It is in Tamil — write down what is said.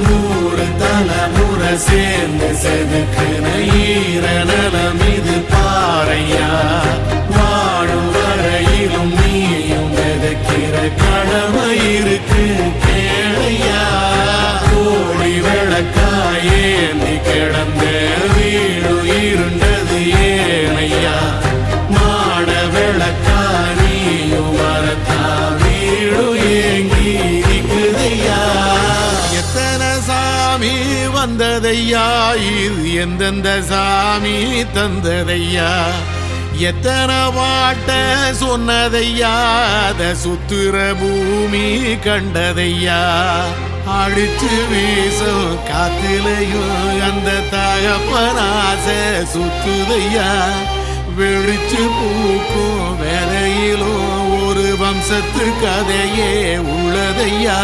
நூறு தலைமுறை சேர்ந்து செதுக்குன ஈர நலம் இது பாறையா. வாழும் வரையிலும் நீயும் விதைக்கிற கடமை இருக்கு கேளையா. கோடி விளக்காயேந்தி கிடந்த வீடு இருண்டது ஏனையா. மாட விளக்கா நீயும் வரத்தா வீடு ஏங்கி இருக்குதையா. எத்தனை சாமி வந்ததையா, இது எந்தெந்த சாமி தந்ததையா. எத்தனை பாட்ட சொன்னதையா, அத சுத்துற பூமி கண்டதையா. அடிச்சு வீசும் காத்திலையும் அந்த தகப்பனாச சுத்துதையா. வெடிச்சு பூக்கும் வேலையிலும் ஒரு வம்சத்து கதையே உள்ளதையா.